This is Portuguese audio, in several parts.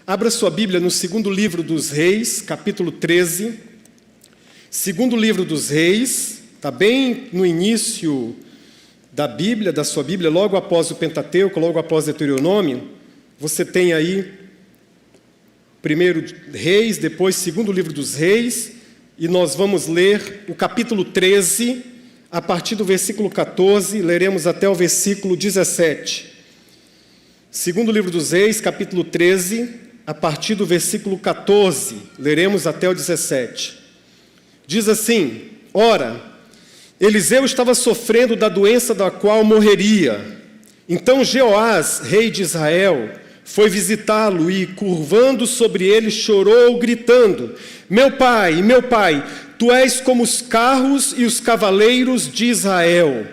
Abra sua Bíblia no segundo livro dos Reis, capítulo 13. Segundo livro dos Reis, está bem no início da Bíblia, da sua Bíblia, logo após o Pentateuco, logo após o Deuteronômio. Você tem aí primeiro Reis, depois segundo livro dos Reis, e nós vamos ler o capítulo 13, a partir do versículo 14, leremos até o versículo 17. Segundo livro dos Reis, capítulo 13, a partir do versículo 14, leremos até o 17. Diz assim: Ora, Eliseu estava sofrendo da doença da qual morreria. Então Jeoás, rei de Israel, foi visitá-lo e, curvando sobre ele, chorou, gritando: meu pai, tu és como os carros e os cavaleiros de Israel.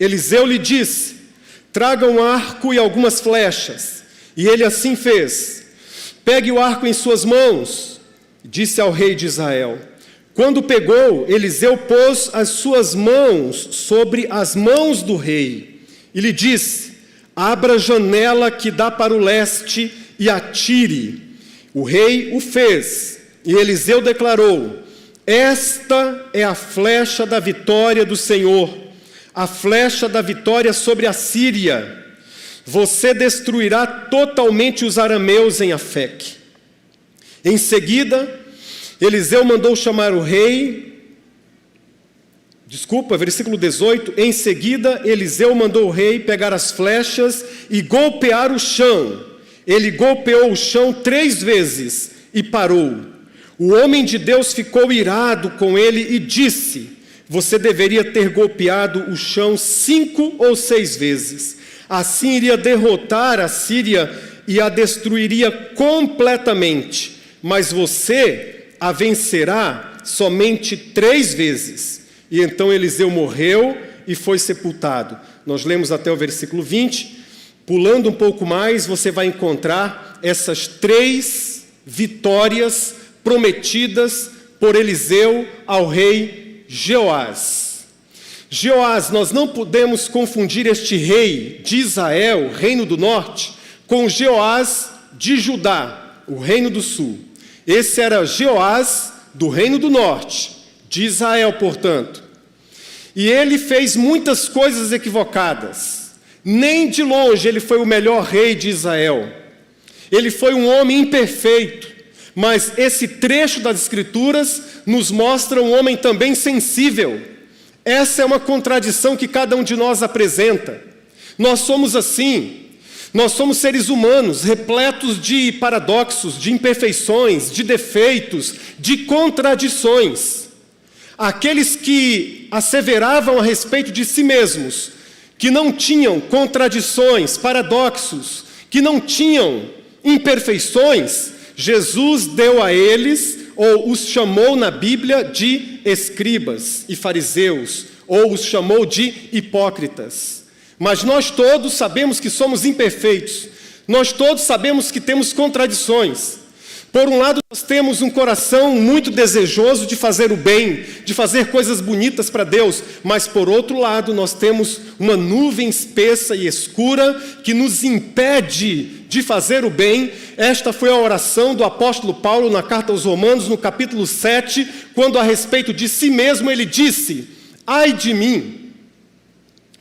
Eliseu lhe disse: traga um arco e algumas flechas. E ele assim fez. Pegue o arco em suas mãos, disse ao rei de Israel. Quando pegou, Eliseu pôs as suas mãos sobre as mãos do rei e lhe disse: abra a janela que dá para o leste e atire. O rei o fez, e Eliseu declarou: esta é a flecha da vitória do Senhor, a flecha da vitória sobre a Síria. Você destruirá totalmente os arameus em Afeque. Em seguida, Eliseu mandou chamar o rei. Versículo 18. Em seguida, Eliseu mandou o rei pegar as flechas e golpear o chão. Ele golpeou o chão 3 vezes e parou. O homem de Deus ficou irado com ele e disse: você deveria ter golpeado o chão 5 ou 6 vezes. Assim iria derrotar a Síria e a destruiria completamente. Mas você a vencerá somente 3 vezes. E então Eliseu morreu e foi sepultado. Nós lemos até o versículo 20. Pulando um pouco mais, você vai encontrar essas 3 vitórias prometidas por Eliseu ao rei Jeoás. Jeoás, nós não podemos confundir este rei de Israel, reino do norte, com Jeoás de Judá, o reino do sul. Esse era Jeoás do reino do norte, de Israel, portanto. E ele fez muitas coisas equivocadas. Nem de longe ele foi o melhor rei de Israel. Ele foi um homem imperfeito. Mas esse trecho das Escrituras nos mostra um homem também sensível. Essa é uma contradição que cada um de nós apresenta. Nós somos assim. Nós somos seres humanos, repletos de paradoxos, de imperfeições, de defeitos, de contradições. Aqueles que asseveravam a respeito de si mesmos, que não tinham contradições, paradoxos, que não tinham imperfeições, Jesus deu a eles, ou os chamou na Bíblia de escribas e fariseus, ou os chamou de hipócritas. Mas nós todos sabemos que somos imperfeitos, nós todos sabemos que temos contradições. Por um lado, nós temos um coração muito desejoso de fazer o bem, de fazer coisas bonitas para Deus, mas por outro lado, nós temos uma nuvem espessa e escura que nos impede de fazer o bem. Esta foi a oração do apóstolo Paulo na carta aos Romanos, no capítulo 7, quando a respeito de si mesmo ele disse: ai de mim,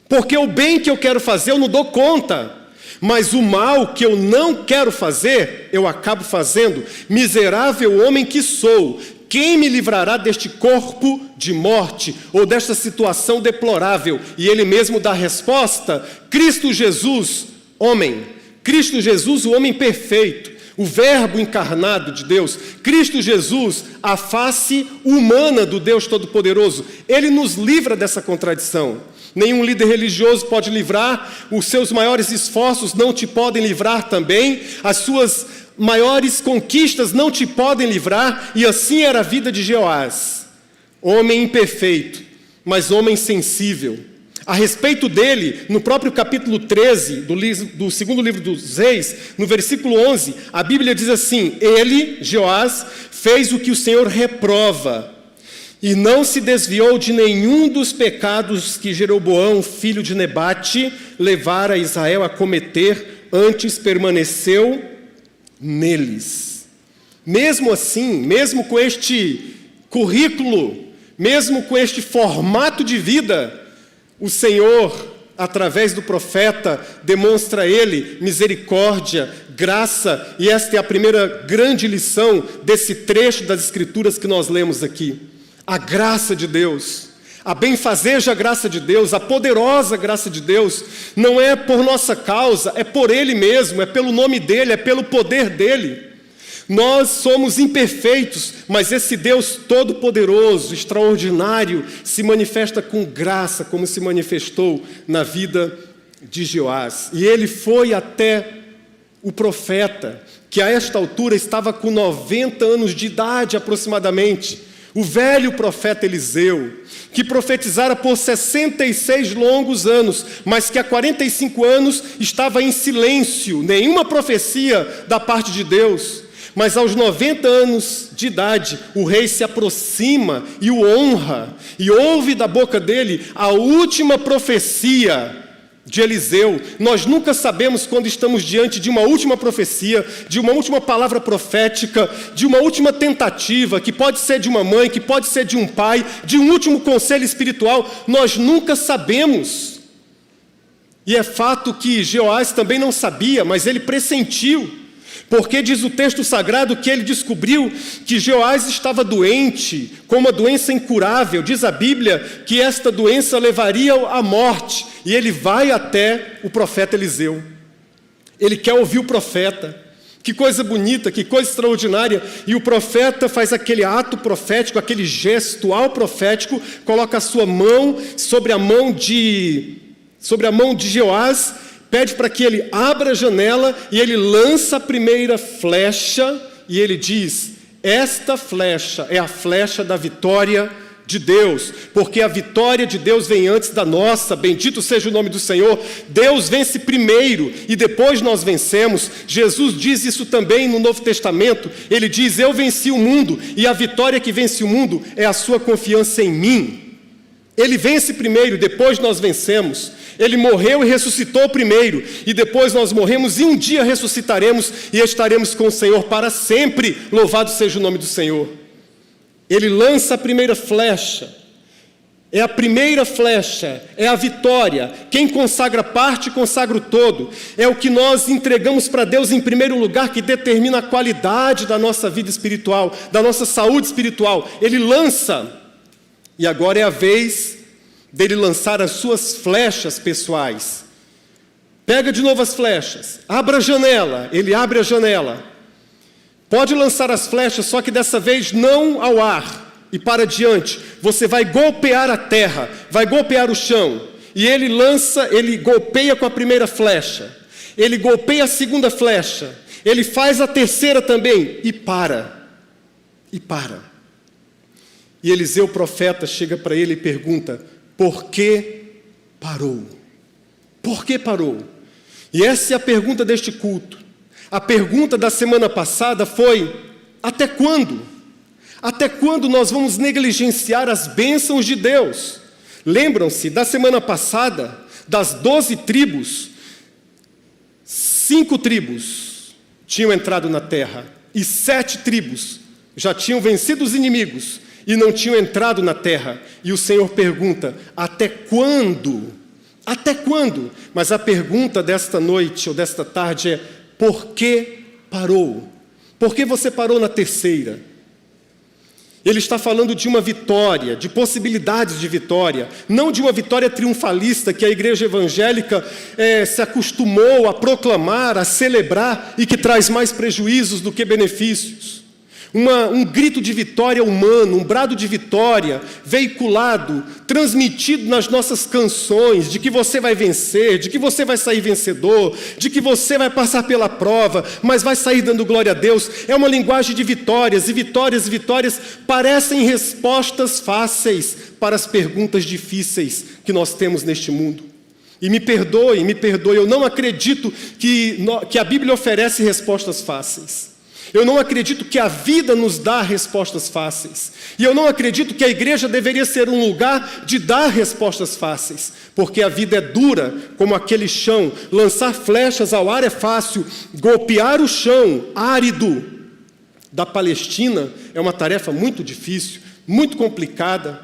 porque o bem que eu quero fazer eu não dou conta, mas o mal que eu não quero fazer, eu acabo fazendo. Miserável homem que sou, quem me livrará deste corpo de morte, ou desta situação deplorável? E ele mesmo dá a resposta: Cristo Jesus, homem. Cristo Jesus, o homem perfeito, o verbo encarnado de Deus. Cristo Jesus, a face humana do Deus Todo-Poderoso. Ele nos livra dessa contradição. Nenhum líder religioso pode livrar, os seus maiores esforços não te podem livrar também, as suas maiores conquistas não te podem livrar, e assim era a vida de Jeoás. Homem imperfeito, mas homem sensível. A respeito dele, no próprio capítulo 13 do segundo livro dos Reis, no versículo 11, a Bíblia diz assim: ele, Jeoás, fez o que o Senhor reprova, e não se desviou de nenhum dos pecados que Jeroboão, filho de Nebate, levara Israel a cometer, antes permaneceu neles. Mesmo assim, mesmo com este currículo, mesmo com este formato de vida, o Senhor, através do profeta, demonstra a ele misericórdia, graça, e esta é a primeira grande lição desse trecho das Escrituras que nós lemos aqui. A graça de Deus, a benfazeja graça de Deus, a poderosa graça de Deus, não é por nossa causa, é por Ele mesmo, é pelo nome dEle, é pelo poder dEle. Nós somos imperfeitos, mas esse Deus todo-poderoso, extraordinário, se manifesta com graça, como se manifestou na vida de Joás. E ele foi até o profeta, que a esta altura estava com 90 anos de idade aproximadamente, o velho profeta Eliseu, que profetizara por 66 longos anos, mas que há 45 anos estava em silêncio, nenhuma profecia da parte de Deus. Mas aos 90 anos de idade, o rei se aproxima e o honra, e ouve da boca dele a última profecia de Eliseu. Nós nunca sabemos quando estamos diante de uma última profecia, de uma última palavra profética, de uma última tentativa, que pode ser de uma mãe, que pode ser de um pai, de um último conselho espiritual. Nós nunca sabemos. E é fato que Joás também não sabia, mas ele pressentiu. Porque diz o texto sagrado que ele descobriu que Joás estava doente, com uma doença incurável. Diz a Bíblia que esta doença levaria à morte. E ele vai até o profeta Eliseu. Ele quer ouvir o profeta. Que coisa bonita, que coisa extraordinária. E o profeta faz aquele ato profético, aquele gestual profético, coloca a sua mão sobre a mão de Joás, pede para que ele abra a janela e ele lança a primeira flecha e ele diz: esta flecha é a flecha da vitória de Deus, porque a vitória de Deus vem antes da nossa, bendito seja o nome do Senhor. Deus vence primeiro e depois nós vencemos. Jesus diz isso também no Novo Testamento, ele diz: eu venci o mundo, e a vitória que vence o mundo é a sua confiança em mim. Ele vence primeiro, depois nós vencemos. Ele morreu e ressuscitou primeiro, e depois nós morremos, e um dia ressuscitaremos e estaremos com o Senhor para sempre. Louvado seja o nome do Senhor. Ele lança a primeira flecha. É a primeira flecha, é a vitória. Quem consagra parte, consagra o todo. É o que nós entregamos para Deus em primeiro lugar, que determina a qualidade da nossa vida espiritual, da nossa saúde espiritual. Ele lança, e agora é a vez dele lançar as suas flechas pessoais. Pega de novo as flechas, abra a janela, ele abre a janela. Pode lançar as flechas, só que dessa vez não ao ar e para diante. Você vai golpear a terra, vai golpear o chão. E ele lança, ele golpeia com a primeira flecha. Ele golpeia a segunda flecha. Ele faz a terceira também e para. E para. E Eliseu, o profeta, chega para ele e pergunta: por que parou? Por que parou? E essa é a pergunta deste culto. A pergunta da semana passada foi: até quando? Até quando nós vamos negligenciar as bênçãos de Deus? Lembram-se, da semana passada, das 12 tribos, 5 tribos tinham entrado na terra, e 7 tribos já tinham vencido os inimigos e não tinham entrado na terra. E o Senhor pergunta: até quando? Até quando? Mas a pergunta desta noite ou desta tarde é: por que parou? Por que você parou na terceira? Ele está falando de uma vitória, de possibilidades de vitória, não de uma vitória triunfalista que a igreja evangélica se acostumou a proclamar, a celebrar e que traz mais prejuízos do que benefícios. Um grito de vitória humano, um brado de vitória, veiculado, transmitido nas nossas canções, de que você vai vencer, de que você vai sair vencedor, de que você vai passar pela prova, mas vai sair dando glória a Deus. É uma linguagem de vitórias, e vitórias e vitórias parecem respostas fáceis para as perguntas difíceis que nós temos neste mundo. E me perdoe, eu não acredito que a Bíblia oferece respostas fáceis. Eu não acredito que a vida nos dá respostas fáceis. E eu não acredito que a igreja deveria ser um lugar de dar respostas fáceis. Porque a vida é dura, como aquele chão. Lançar flechas ao ar é fácil. Golpear o chão árido da Palestina é uma tarefa muito difícil, muito complicada.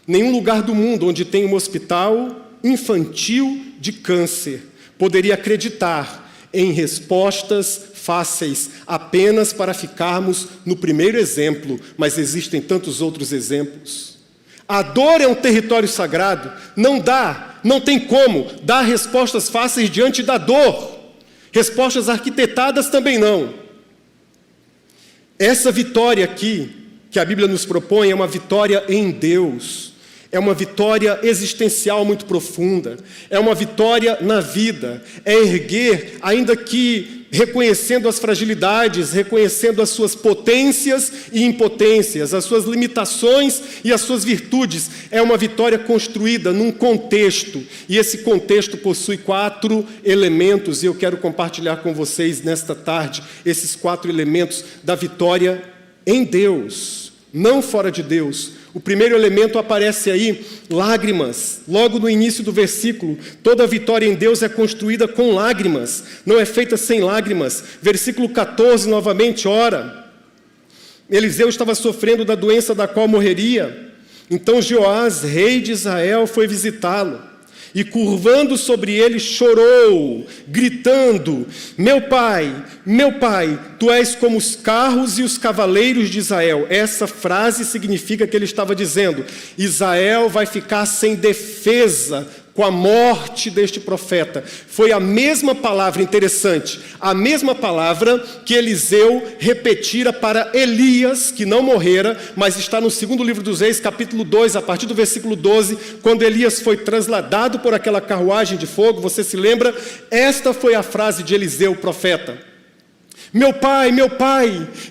Nenhum lugar do mundo onde tem um hospital infantil de câncer poderia acreditar em respostas fáceis apenas para ficarmos no primeiro exemplo, mas existem tantos outros exemplos. A dor é um território sagrado, não tem como dar respostas fáceis diante da dor. Respostas arquitetadas também não. Essa vitória aqui, que a Bíblia nos propõe, é uma vitória em Deus. É uma vitória existencial muito profunda. É uma vitória na vida. É erguer, ainda que reconhecendo as fragilidades, reconhecendo as suas potências e impotências, as suas limitações e as suas virtudes. É uma vitória construída num contexto. E esse contexto possui 4 elementos, e eu quero compartilhar com vocês nesta tarde esses 4 elementos da vitória em Deus, não fora de Deus. O primeiro elemento aparece aí, lágrimas. Logo no início do versículo, toda vitória em Deus é construída com lágrimas, não é feita sem lágrimas. Versículo 14, novamente, ora, Eliseu estava sofrendo da doença da qual morreria. Então Joás, rei de Israel, foi visitá-lo. E curvando sobre ele, chorou, gritando, meu pai, tu és como os carros e os cavaleiros de Israel. Essa frase significa que ele estava dizendo, Israel vai ficar sem defesa com a morte deste profeta. Foi a mesma palavra, interessante, a mesma palavra que Eliseu repetira para Elias, que não morrera, mas está no 2º livro dos Reis, capítulo 2, a partir do versículo 12, quando Elias foi trasladado por aquela carruagem de fogo, você se lembra? Esta foi a frase de Eliseu, o profeta. Meu pai,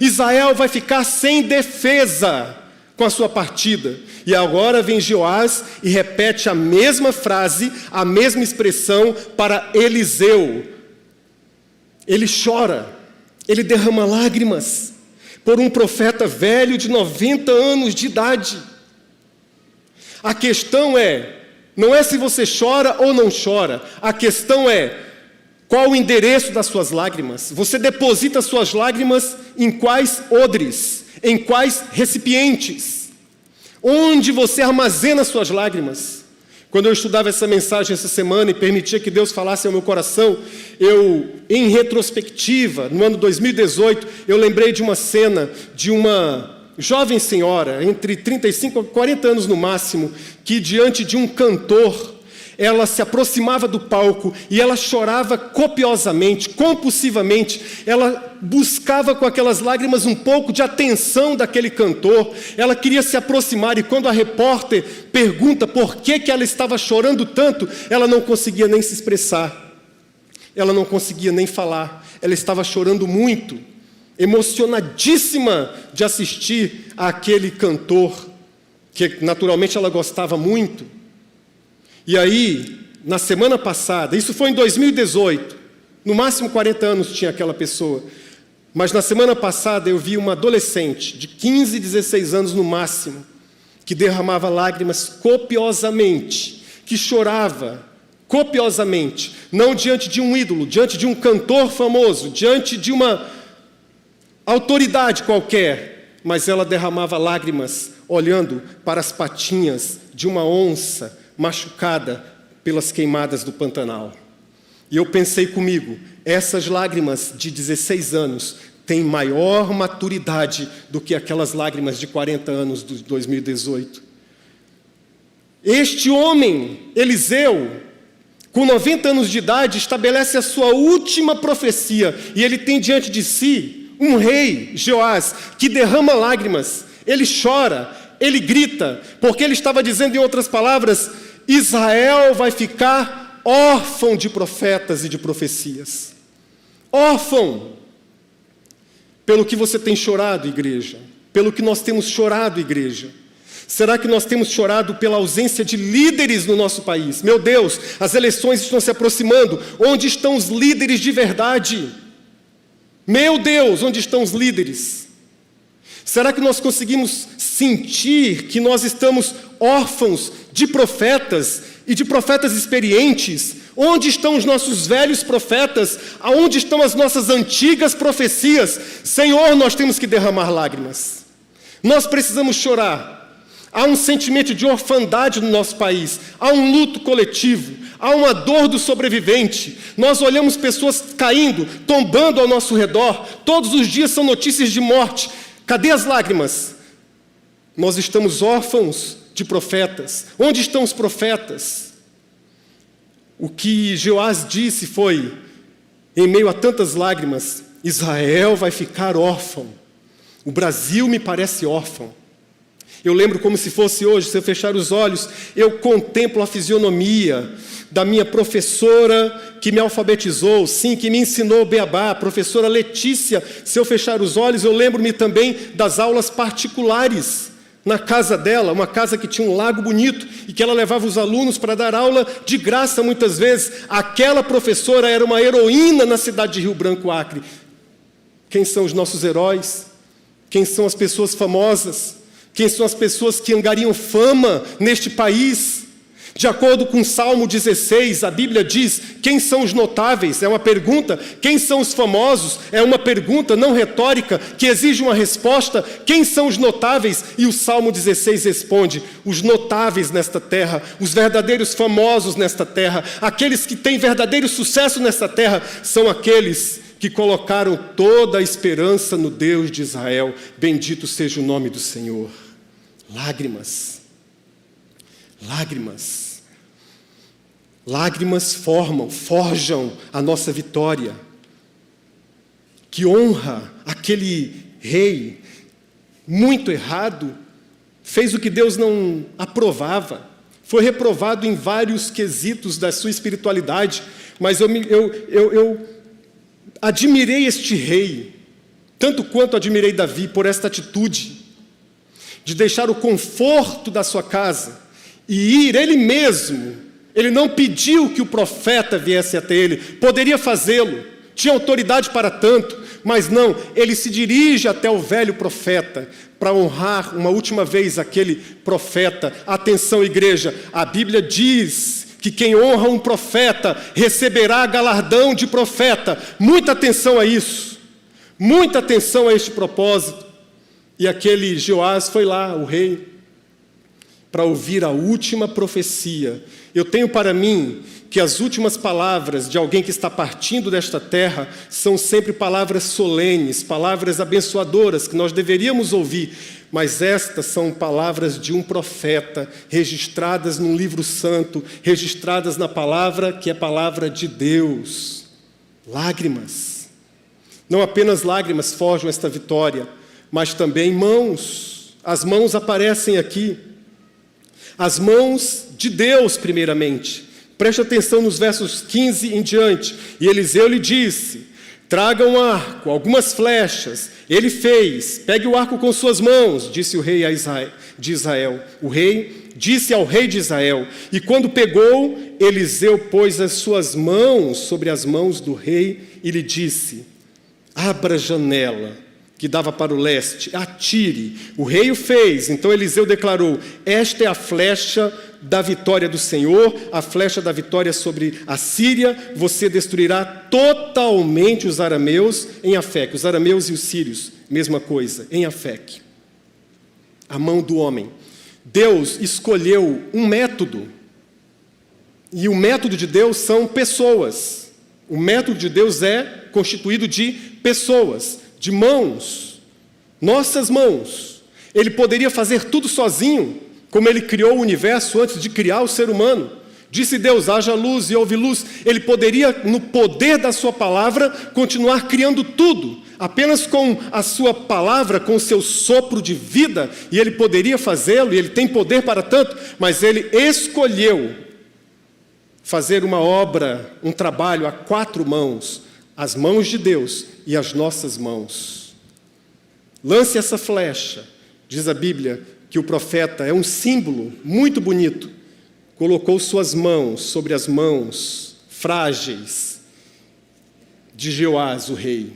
Israel vai ficar sem defesa com a sua partida. E agora vem Joás e repete a mesma frase, a mesma expressão para Eliseu. Ele chora, ele derrama lágrimas por um profeta velho de 90 anos de idade. A questão não é se você chora ou não chora, a questão é qual o endereço das suas lágrimas. Você deposita suas lágrimas em quais odres, em quais recipientes? Onde você armazena suas lágrimas? Quando eu estudava essa mensagem essa semana e permitia que Deus falasse ao meu coração, em retrospectiva, no ano 2018, eu lembrei de uma cena de uma jovem senhora, entre 35 a 40 anos no máximo, que diante de um cantor, ela se aproximava do palco e ela chorava copiosamente, compulsivamente. Ela buscava com aquelas lágrimas um pouco de atenção daquele cantor. Ela queria se aproximar e quando a repórter pergunta por que ela estava chorando tanto, ela não conseguia nem se expressar. Ela não conseguia nem falar. Ela estava chorando muito, emocionadíssima de assistir àquele cantor, que naturalmente ela gostava muito. E aí, na semana passada, isso foi em 2018, no máximo 40 anos tinha aquela pessoa, mas na semana passada eu vi uma adolescente de 15, 16 anos no máximo, que derramava lágrimas copiosamente, que chorava copiosamente, não diante de um ídolo, diante de um cantor famoso, diante de uma autoridade qualquer, mas ela derramava lágrimas olhando para as patinhas de uma onça machucada pelas queimadas do Pantanal. E eu pensei comigo, essas lágrimas de 16 anos têm maior maturidade do que aquelas lágrimas de 40 anos de 2018. Este homem, Eliseu, com 90 anos de idade, estabelece a sua última profecia, e ele tem diante de si um rei, Joás, que derrama lágrimas, ele chora, ele grita, porque ele estava dizendo, em outras palavras, Israel vai ficar órfão de profetas e de profecias. Órfão. Pelo que você tem chorado, igreja? Pelo que nós temos chorado, igreja? Será que nós temos chorado pela ausência de líderes no nosso país? Meu Deus, as eleições estão se aproximando. Onde estão os líderes de verdade? Meu Deus, onde estão os líderes? Será que nós conseguimos sentir que nós estamos órfãos de profetas e de profetas experientes? Onde estão os nossos velhos profetas? Aonde estão as nossas antigas profecias? Senhor, nós temos que derramar lágrimas. Nós precisamos chorar. Há um sentimento de orfandade no nosso país. Há um luto coletivo. Há uma dor do sobrevivente. Nós olhamos pessoas caindo, tombando ao nosso redor. Todos os dias são notícias de morte. Cadê as lágrimas? Nós estamos órfãos de profetas. Onde estão os profetas? O que Joás disse foi, em meio a tantas lágrimas, Israel vai ficar órfão. O Brasil me parece órfão. Eu lembro como se fosse hoje, se eu fechar os olhos, eu contemplo a fisionomia da minha professora que me alfabetizou, sim, que me ensinou o beabá, a professora Letícia. Se eu fechar os olhos, eu lembro-me também das aulas particulares na casa dela, uma casa que tinha um lago bonito e que ela levava os alunos para dar aula de graça muitas vezes. Aquela professora era uma heroína na cidade de Rio Branco, Acre. Quem são os nossos heróis? Quem são as pessoas famosas? Quem são as pessoas que angariam fama neste país? De acordo com o Salmo 16, a Bíblia diz, quem são os notáveis? É uma pergunta. Quem são os famosos? É uma pergunta não retórica, que exige uma resposta. Quem são os notáveis? E o Salmo 16 responde, os notáveis nesta terra, os verdadeiros famosos nesta terra, aqueles que têm verdadeiro sucesso nesta terra, são aqueles que colocaram toda a esperança no Deus de Israel. Bendito seja o nome do Senhor. Lágrimas. Lágrimas. Lágrimas forjam a nossa vitória. Que honra aquele rei, muito errado, fez o que Deus não aprovava. Foi reprovado em vários quesitos da sua espiritualidade, mas eu admirei este rei, tanto quanto admirei Davi, por esta atitude de deixar o conforto da sua casa e ir ele mesmo. Ele não pediu que o profeta viesse até ele, poderia fazê-lo, tinha autoridade para tanto, mas não, ele se dirige até o velho profeta para honrar uma última vez aquele profeta. Atenção, igreja, a Bíblia diz que quem honra um profeta receberá galardão de profeta. Muita atenção a isso, muita atenção a este propósito. E aquele Joás foi lá, o rei, para ouvir a última profecia. Eu tenho para mim que as últimas palavras de alguém que está partindo desta terra são sempre palavras solenes, palavras abençoadoras que nós deveríamos ouvir, mas estas são palavras de um profeta, registradas num livro santo, registradas na palavra que é palavra de Deus. Lágrimas. Não apenas lágrimas forjam esta vitória, mas também mãos. As mãos aparecem aqui. As mãos de Deus, primeiramente. Preste atenção nos versos 15 em diante. E Eliseu lhe disse, traga um arco, algumas flechas. Ele fez, pegue o arco com suas mãos, disse o rei de Israel. O rei disse ao rei de Israel. E quando pegou, Eliseu pôs as suas mãos sobre as mãos do rei e lhe disse, abra a janela que dava para o leste, atire. O rei o fez, então Eliseu declarou, esta é a flecha da vitória do Senhor, a flecha da vitória sobre a Síria, você destruirá totalmente os arameus em Afeque. Os arameus e os sírios, mesma coisa, em Afeque. A mão do homem. Deus escolheu um método, e o método de Deus são pessoas. O método de Deus é constituído de pessoas, de mãos, nossas mãos. Ele poderia fazer tudo sozinho, como ele criou o universo antes de criar o ser humano. Disse Deus, haja luz e houve luz. Ele poderia, no poder da sua palavra, continuar criando tudo, apenas com a sua palavra, com o seu sopro de vida, e ele poderia fazê-lo, e ele tem poder para tanto, mas ele escolheu fazer uma obra, um trabalho a 4 mãos, as mãos de Deus e as nossas mãos. Lance essa flecha, diz a Bíblia, que o profeta é um símbolo muito bonito. Colocou suas mãos sobre as mãos frágeis de Joás, o rei.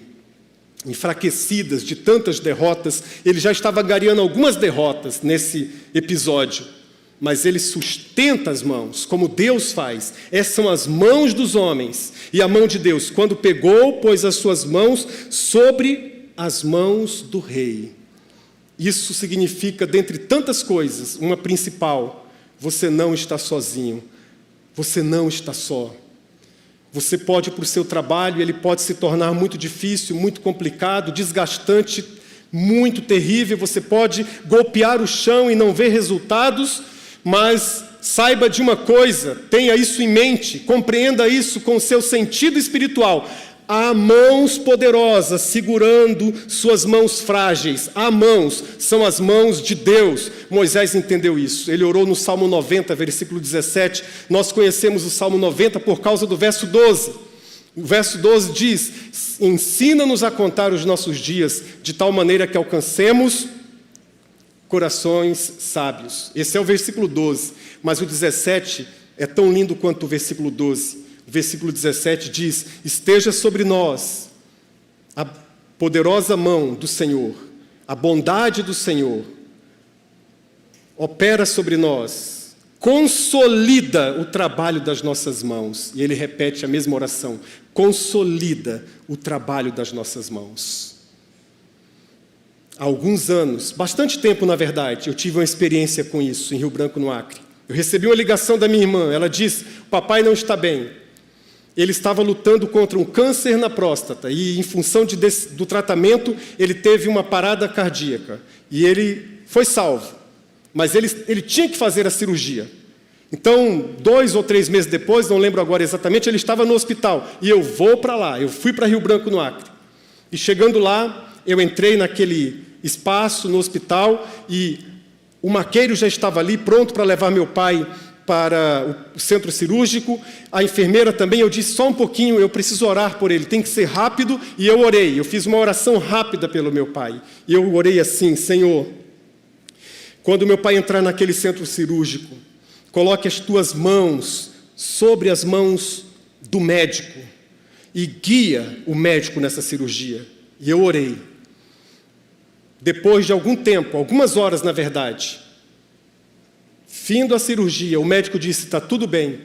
enfraquecidas de tantas derrotas. Ele já estava angariando algumas derrotas nesse episódio, mas ele sustenta as mãos, como Deus faz. Essas são as mãos dos homens e a mão de Deus. Quando pegou, pôs as suas mãos sobre as mãos do rei. Isso significa, dentre tantas coisas, uma principal: você não está sozinho, você não está só. Você pode ir para o seu trabalho, ele pode se tornar muito difícil, muito complicado, desgastante, muito terrível. Você pode golpear o chão e não ver resultados, mas saiba de uma coisa, tenha isso em mente, compreenda isso com o seu sentido espiritual. Há mãos poderosas segurando suas mãos frágeis. Há mãos, são as mãos de Deus. Moisés entendeu isso. Ele orou no Salmo 90, versículo 17. Nós conhecemos o Salmo 90 por causa do verso 12. O verso 12 diz: ensina-nos a contar os nossos dias, de tal maneira que alcancemos corações sábios. Esse é o versículo 12. Mas o 17 é tão lindo quanto o versículo 12. O versículo 17 diz: esteja sobre nós a poderosa mão do Senhor, a bondade do Senhor opera sobre nós, consolida o trabalho das nossas mãos. E ele repete a mesma oração: consolida o trabalho das nossas mãos. Há alguns anos, bastante tempo na verdade, eu tive uma experiência com isso em Rio Branco, no Acre. Eu recebi uma ligação da minha irmã. Ela disse: o papai não está bem. Ele estava lutando contra um câncer na próstata e, em função do tratamento, ele teve uma parada cardíaca. E ele foi salvo, mas ele tinha que fazer a cirurgia. Então, 2 ou 3 meses depois, não lembro agora exatamente, ele estava no hospital. E eu vou para lá, eu fui para Rio Branco, no Acre. E chegando lá, eu entrei naquele espaço, no hospital, e o maqueiro já estava ali, pronto para levar meu pai para o centro cirúrgico. A enfermeira também. Eu disse: só um pouquinho, eu preciso orar por ele, tem que ser rápido. E eu orei, eu fiz uma oração rápida pelo meu pai. E eu orei assim: Senhor, quando meu pai entrar naquele centro cirúrgico, coloque as tuas mãos sobre as mãos do médico e guia o médico nessa cirurgia. E eu orei. Depois de algum tempo, algumas horas na verdade, findo a cirurgia, o médico disse: está tudo bem.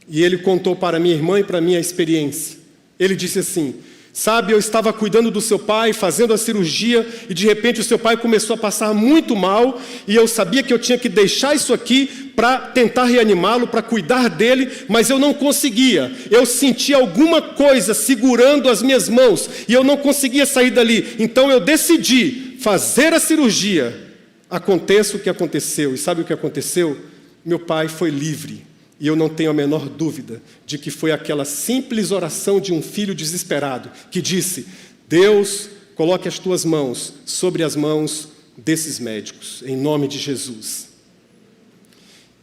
E ele contou para minha irmã e para mim a experiência. Ele disse assim: sabe, eu estava cuidando do seu pai, fazendo a cirurgia, e de repente o seu pai começou a passar muito mal, e eu sabia que eu tinha que deixar isso aqui para tentar reanimá-lo, para cuidar dele, mas eu não conseguia. Eu sentia alguma coisa segurando as minhas mãos, e eu não conseguia sair dali. Então eu decidi fazer a cirurgia. Aconteça o que aconteceu. E sabe o que aconteceu? Meu pai foi livre. E eu não tenho a menor dúvida de que foi aquela simples oração de um filho desesperado que disse: Deus, coloque as tuas mãos sobre as mãos desses médicos, em nome de Jesus.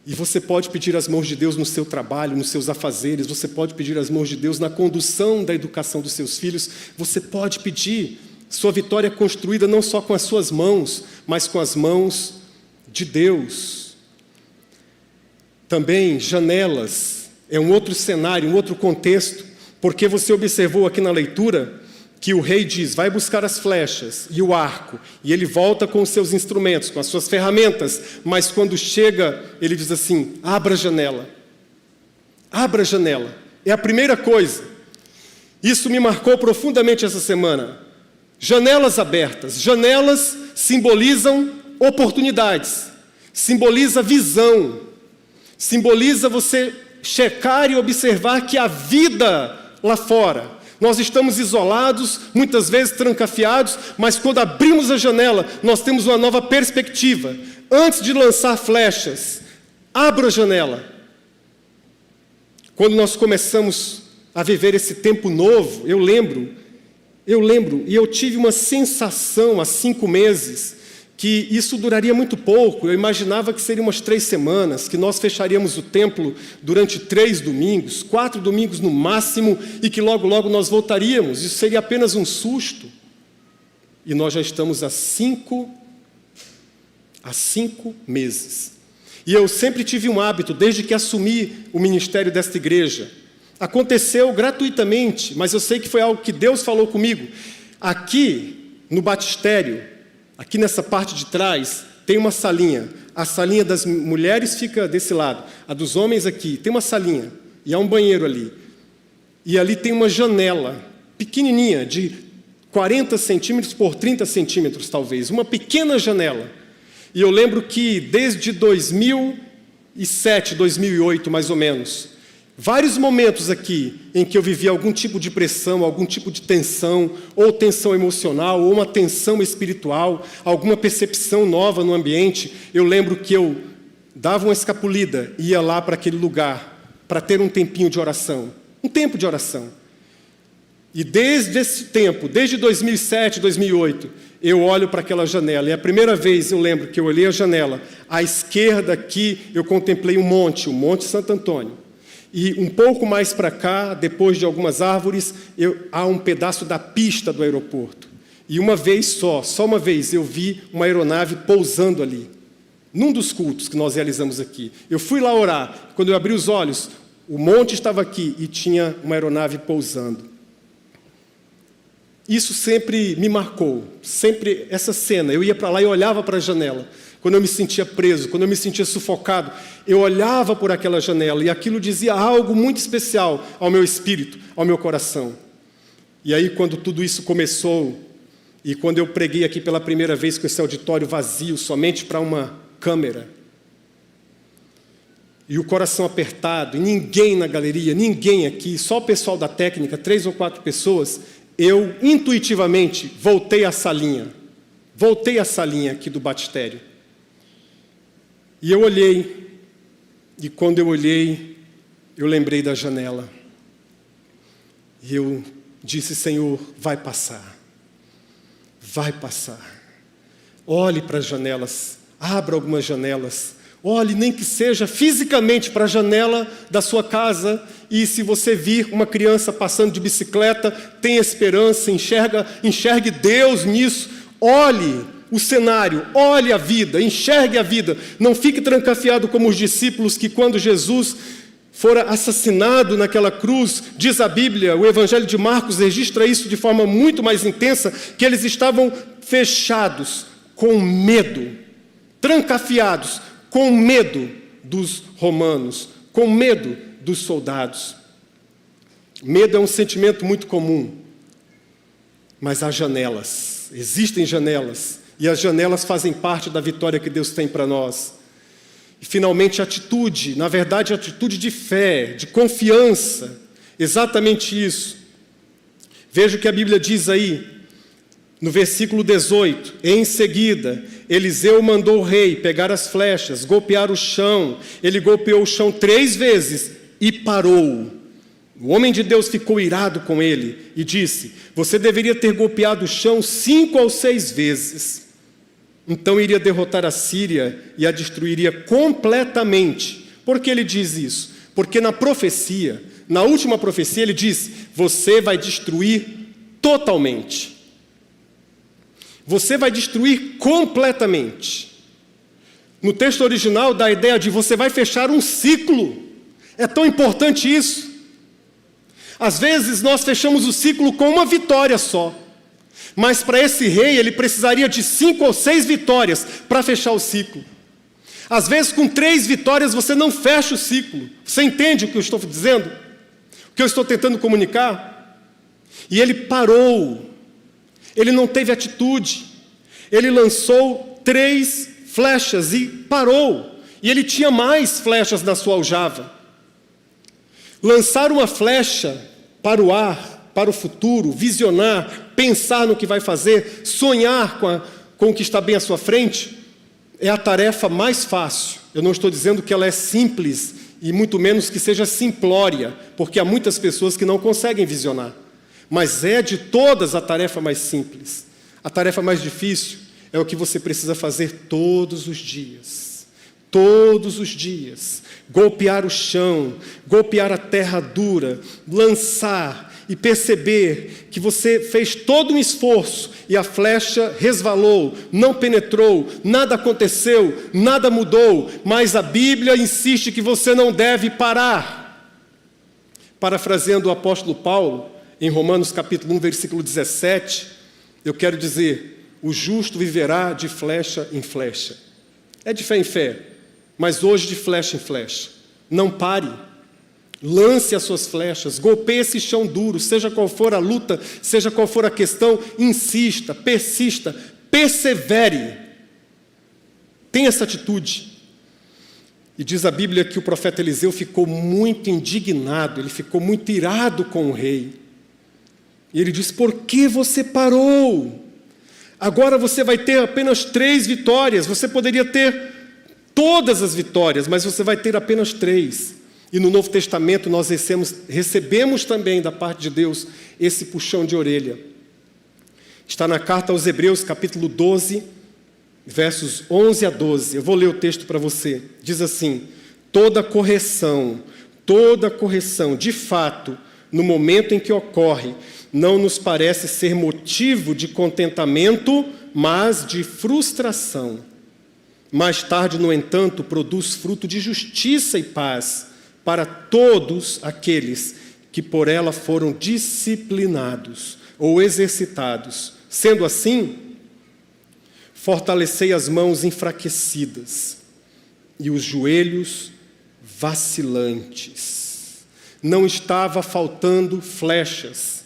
E você pode pedir as mãos de Deus no seu trabalho, nos seus afazeres. Você pode pedir as mãos de Deus na condução da educação dos seus filhos. Você pode pedir. Sua vitória é construída não só com as suas mãos, mas com as mãos de Deus. Também janelas é um outro cenário, um outro contexto, porque você observou aqui na leitura que o rei diz: vai buscar as flechas e o arco, e ele volta com os seus instrumentos, com as suas ferramentas, mas quando chega, ele diz assim: abra a janela. Abra a janela. É a primeira coisa. Isso me marcou profundamente essa semana. Janelas abertas. Janelas simbolizam oportunidades, simboliza visão, simboliza você checar e observar que há vida lá fora. Nós estamos isolados, muitas vezes trancafiados, mas quando abrimos a janela, nós temos uma nova perspectiva. Antes de lançar flechas, abra a janela. Quando nós começamos a viver esse tempo novo, eu lembro, e eu tive uma sensação há 5 meses, que isso duraria muito pouco. Eu imaginava que seriam umas 3 semanas, que nós fecharíamos o templo durante 3 domingos, 4 domingos no máximo, e que logo, logo nós voltaríamos. Isso seria apenas um susto. E nós já estamos há 5 meses. E eu sempre tive um hábito, desde que assumi o ministério desta igreja. Aconteceu gratuitamente, mas eu sei que foi algo que Deus falou comigo. Aqui, no batistério, aqui nessa parte de trás, tem uma salinha. A salinha das mulheres fica desse lado, a dos homens aqui. Tem uma salinha e há um banheiro ali. E ali tem uma janela pequenininha, de 40 centímetros por 30 centímetros, talvez. Uma pequena janela. E eu lembro que desde 2007, 2008, mais ou menos, vários momentos aqui em que eu vivi algum tipo de pressão, algum tipo de tensão, ou tensão emocional, ou uma tensão espiritual, alguma percepção nova no ambiente, eu lembro que eu dava uma escapulida e ia lá para aquele lugar para ter um tempinho de oração, um tempo de oração. E desde esse tempo, desde 2007, 2008, eu olho para aquela janela, e a primeira vez eu lembro que eu olhei a janela, à esquerda aqui eu contemplei o Monte Santo Antônio. E um pouco mais para cá, depois de algumas árvores, há um pedaço da pista do aeroporto. E uma vez só uma vez, eu vi uma aeronave pousando ali, num dos cultos que nós realizamos aqui. Eu fui lá orar, quando eu abri os olhos, o monte estava aqui e tinha uma aeronave pousando. Isso sempre me marcou, sempre essa cena. Eu ia para lá e olhava para a janela. Quando eu me sentia preso, quando eu me sentia sufocado, eu olhava por aquela janela e aquilo dizia algo muito especial ao meu espírito, ao meu coração. E aí, quando tudo isso começou, e quando eu preguei aqui pela primeira vez com esse auditório vazio, somente para uma câmera, e o coração apertado, e ninguém na galeria, ninguém aqui, só o pessoal da técnica, 3 ou 4 pessoas, eu intuitivamente voltei à salinha aqui do batistério. E eu olhei, e quando eu olhei, eu lembrei da janela. E eu disse, Senhor, vai passar. Vai passar. Olhe para as janelas, abra algumas janelas. Olhe, nem que seja fisicamente para a janela da sua casa, e se você vir uma criança passando de bicicleta, tenha esperança, enxergue Deus nisso. Olhe o cenário, olhe a vida, enxergue a vida. Não fique trancafiado como os discípulos que, quando Jesus fora assassinado naquela cruz, diz a Bíblia, o Evangelho de Marcos registra isso de forma muito mais intensa, que eles estavam fechados, com medo, trancafiados, com medo dos romanos, com medo dos soldados. Medo é um sentimento muito comum, mas há janelas, existem janelas, e as janelas fazem parte da vitória que Deus tem para nós. E, finalmente, atitude, na verdade, atitude de fé, de confiança, exatamente isso. Veja o que a Bíblia diz aí, no versículo 18, em seguida, Eliseu mandou o rei pegar as flechas, golpear o chão, ele golpeou o chão 3 vezes e parou. O homem de Deus ficou irado com ele e disse, você deveria ter golpeado o chão 5 ou 6 vezes. Então iria derrotar a Síria e a destruiria completamente. Por que ele diz isso? Porque na profecia, na última profecia, ele diz, você vai destruir totalmente. Você vai destruir completamente. No texto original dá a ideia de você vai fechar um ciclo. É tão importante isso. Às vezes nós fechamos o ciclo com uma vitória só. Mas para esse rei ele precisaria de 5 ou 6 vitórias para fechar o ciclo. Às vezes com 3 vitórias você não fecha o ciclo. Você entende o que eu estou dizendo? O que eu estou tentando comunicar? E ele parou. Ele não teve atitude. Ele lançou 3 flechas e parou. E ele tinha mais flechas na sua aljava. Lançar uma flecha para o ar, para o futuro, visionar, pensar no que vai fazer, sonhar com o que está bem à sua frente, é a tarefa mais fácil. Eu não estou dizendo que ela é simples, e muito menos que seja simplória, porque há muitas pessoas que não conseguem visionar. Mas é de todas a tarefa mais simples. A tarefa mais difícil é o que você precisa fazer todos os dias. Todos os dias. Golpear o chão, golpear a terra dura, lançar e perceber que você fez todo um esforço e a flecha resvalou, não penetrou, nada aconteceu, nada mudou, mas a Bíblia insiste que você não deve parar. Parafraseando o apóstolo Paulo, em Romanos capítulo 1, versículo 17, Eu quero dizer, o justo viverá de flecha em flecha. É de fé em fé, mas hoje de flecha em flecha. Não pare. Lance as suas flechas, golpeie esse chão duro, seja qual for a luta, seja qual for a questão, insista, persista, persevere. Tenha essa atitude. E diz a Bíblia que o profeta Eliseu ficou muito indignado, ele ficou muito irado com o rei. E ele diz: por que você parou? Agora você vai ter apenas 3 vitórias, você poderia ter todas as vitórias, mas você vai ter apenas 3. E no Novo Testamento nós recebemos também da parte de Deus esse puxão de orelha. Está na carta aos Hebreus, capítulo 12, versos 11 a 12. Eu vou ler o texto para você. Diz assim: toda correção, de fato, no momento em que ocorre, não nos parece ser motivo de contentamento, mas de frustração. Mais tarde, no entanto, produz fruto de justiça e paz para todos aqueles que por ela foram disciplinados ou exercitados. Sendo assim, fortalecei as mãos enfraquecidas e os joelhos vacilantes. Não estava faltando flechas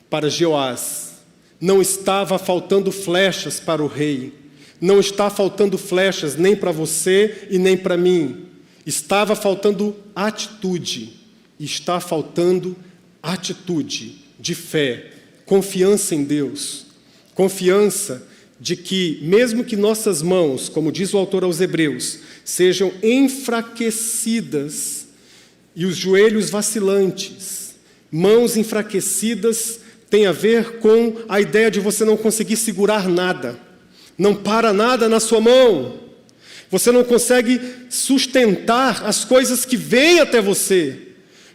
para Jeoás, não estava faltando flechas para o rei, não está faltando flechas nem para você e nem para mim. Estava faltando atitude, está faltando atitude de fé, confiança em Deus, confiança de que, mesmo que nossas mãos, como diz o autor aos Hebreus, sejam enfraquecidas e os joelhos vacilantes, mãos enfraquecidas tem a ver com a ideia de você não conseguir segurar nada, não para nada na sua mão. Você não consegue sustentar as coisas que vêm até você.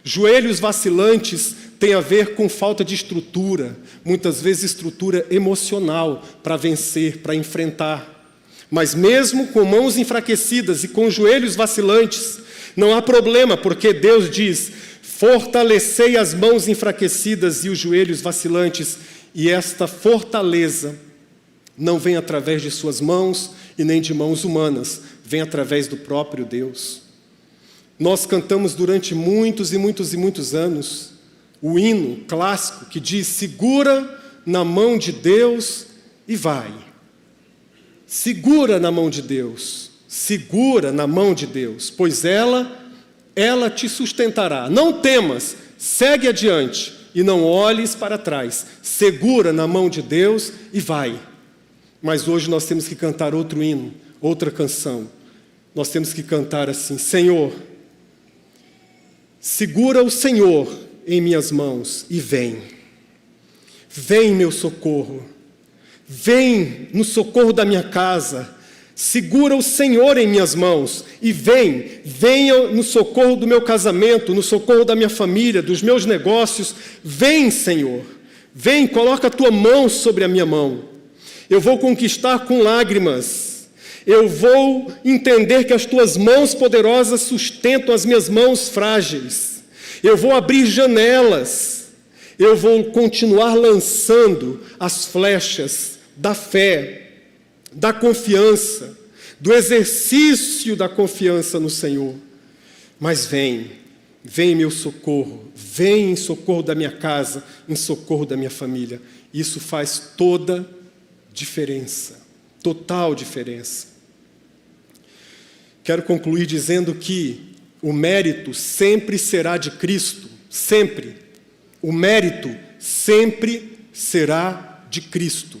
Joelhos vacilantes tem a ver com falta de estrutura, muitas vezes estrutura emocional para vencer, para enfrentar. Mas mesmo com mãos enfraquecidas e com joelhos vacilantes, não há problema, porque Deus diz: fortalecei as mãos enfraquecidas e os joelhos vacilantes, e esta fortaleza não vem através de suas mãos e nem de mãos humanas, vem através do próprio Deus. Nós cantamos durante muitos anos o hino clássico que diz: segura na mão de Deus e vai. Segura na mão de Deus, segura na mão de Deus, pois ela te sustentará. Não temas, segue adiante e não olhes para trás. Segura na mão de Deus e vai. Mas hoje nós temos que cantar outro hino, outra canção. Nós temos que cantar assim: Senhor, segura o Senhor em minhas mãos e vem. Vem, meu socorro. Vem no socorro da minha casa. Segura o Senhor em minhas mãos e vem. Venha no socorro do meu casamento, no socorro da minha família, dos meus negócios. Vem, Senhor. Vem, coloca a tua mão sobre a minha mão. Eu vou conquistar com lágrimas. Eu vou entender que as tuas mãos poderosas sustentam as minhas mãos frágeis. Eu vou abrir janelas. Eu vou continuar lançando as flechas da fé, da confiança, do exercício da confiança no Senhor. Mas vem meu socorro. Vem em socorro da minha casa, em socorro da minha família. Isso faz toda diferença, total diferença. Quero concluir dizendo que o mérito sempre será de Cristo, sempre. O mérito sempre será de Cristo.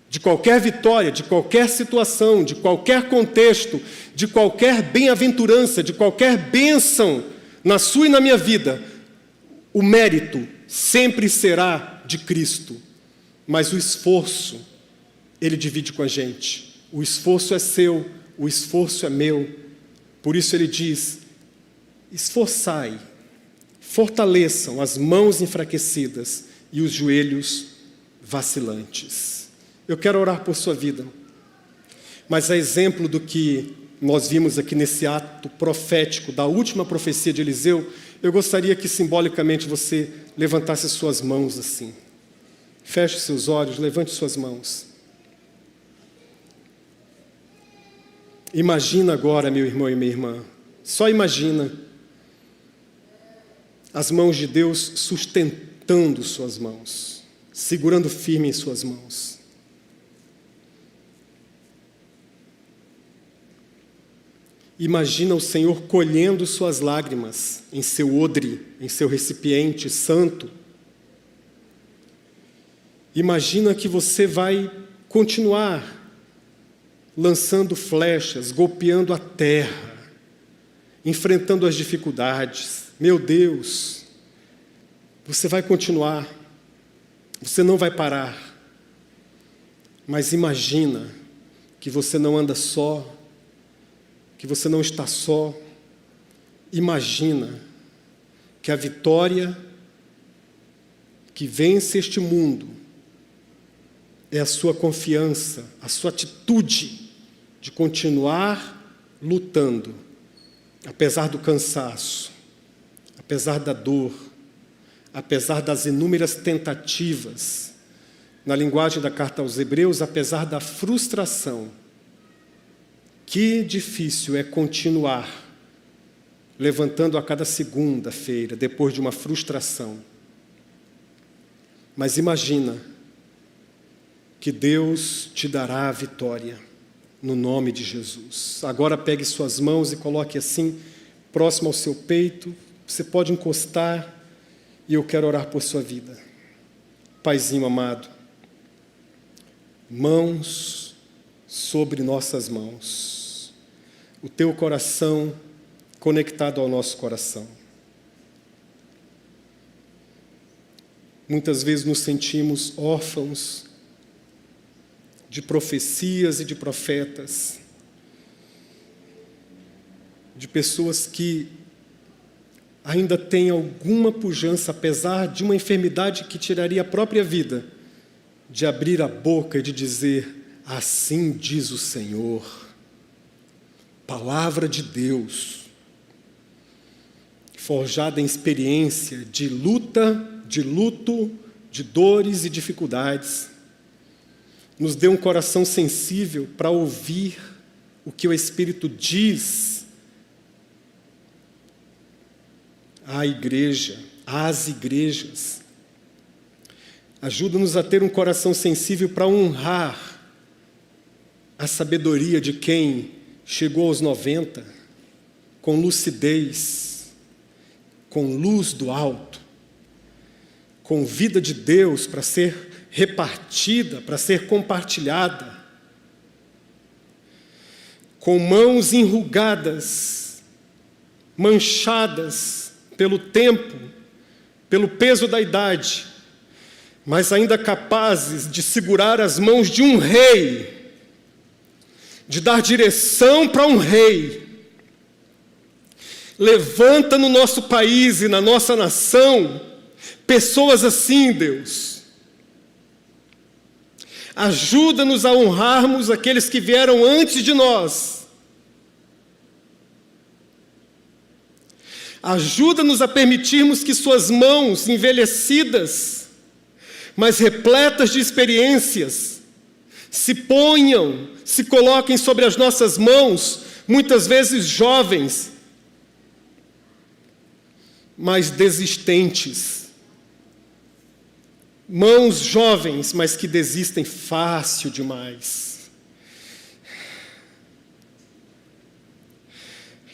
De qualquer vitória, de qualquer situação, de qualquer contexto, de qualquer bem-aventurança, de qualquer bênção na sua e na minha vida, o mérito sempre será de Cristo. Mas o esforço, Ele divide com a gente. O esforço é seu, o esforço é meu. Por isso Ele diz: esforçai, fortaleçam as mãos enfraquecidas e os joelhos vacilantes. Eu quero orar por sua vida, mas a exemplo do que nós vimos aqui nesse ato profético da última profecia de Eliseu, eu gostaria que simbolicamente você levantasse as suas mãos assim. Feche seus olhos, levante suas mãos. Imagina agora, meu irmão e minha irmã, só imagina as mãos de Deus sustentando suas mãos, segurando firme em suas mãos. Imagina o Senhor colhendo suas lágrimas em seu odre, em seu recipiente santo. Imagina que você vai continuar lançando flechas, golpeando a terra, enfrentando as dificuldades. Meu Deus, você vai continuar, você não vai parar. Mas imagina que você não anda só, que você não está só. Imagina que a vitória que vence este mundo é a sua confiança, a sua atitude de continuar lutando, apesar do cansaço, apesar da dor, apesar das inúmeras tentativas, na linguagem da carta aos Hebreus, apesar da frustração. Que difícil é continuar levantando a cada segunda-feira, depois de uma frustração. Mas imagina que Deus te dará a vitória, no nome de Jesus. Agora pegue suas mãos e coloque assim, próximo ao seu peito. Você pode encostar e eu quero orar por sua vida. Paizinho amado, mãos sobre nossas mãos. O teu coração conectado ao nosso coração. Muitas vezes nos sentimos órfãos de profecias e de profetas, de pessoas que ainda têm alguma pujança, apesar de uma enfermidade que tiraria a própria vida, de abrir a boca e de dizer: assim diz o Senhor. Palavra de Deus, forjada em experiência de luta, de luto, de dores e dificuldades. Nos dê um coração sensível para ouvir o que o Espírito diz à igreja, às igrejas. Ajuda-nos a ter um coração sensível para honrar a sabedoria de quem chegou aos 90, com lucidez, com luz do alto, com vida de Deus para ser repartida, para ser compartilhada, com mãos enrugadas, manchadas pelo tempo, pelo peso da idade, mas ainda capazes de segurar as mãos de um rei, de dar direção para um rei. Levanta no nosso país e na nossa nação pessoas assim, Deus. Ajuda-nos a honrarmos aqueles que vieram antes de nós. Ajuda-nos a permitirmos que suas mãos envelhecidas, mas repletas de experiências, se ponham, se coloquem sobre as nossas mãos, muitas vezes jovens, mas desistentes. Mãos jovens, mas que desistem fácil demais.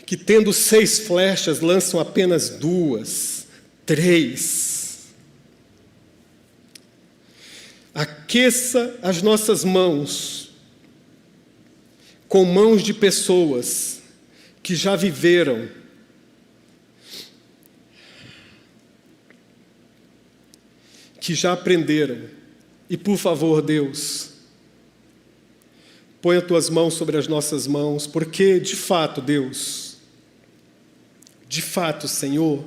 Que tendo 6 flechas, lançam apenas 2, 3. Aqueça as nossas mãos com mãos de pessoas que já viveram, que já aprenderam. E por favor, Deus, põe as tuas mãos sobre as nossas mãos, porque de fato, Deus, de fato, Senhor,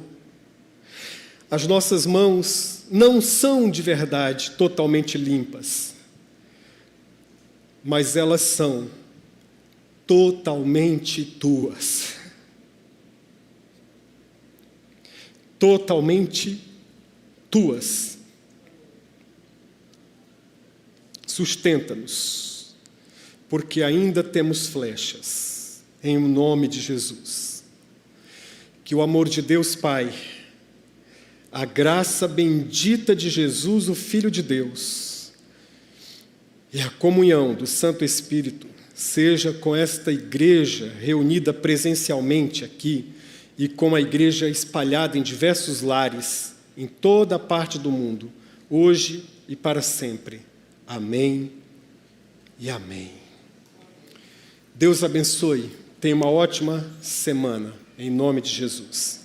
as nossas mãos não são de verdade totalmente limpas, mas elas são totalmente tuas. Totalmente tuas. sustenta-nos, porque ainda temos flechas, em nome de Jesus. Que o amor de Deus Pai, a graça bendita de Jesus, o Filho de Deus, e a comunhão do Santo Espírito seja com esta igreja reunida presencialmente aqui e com a igreja espalhada em diversos lares, em toda a parte do mundo, hoje e para sempre. Amém e amém. Deus abençoe. Tenha uma ótima semana, em nome de Jesus.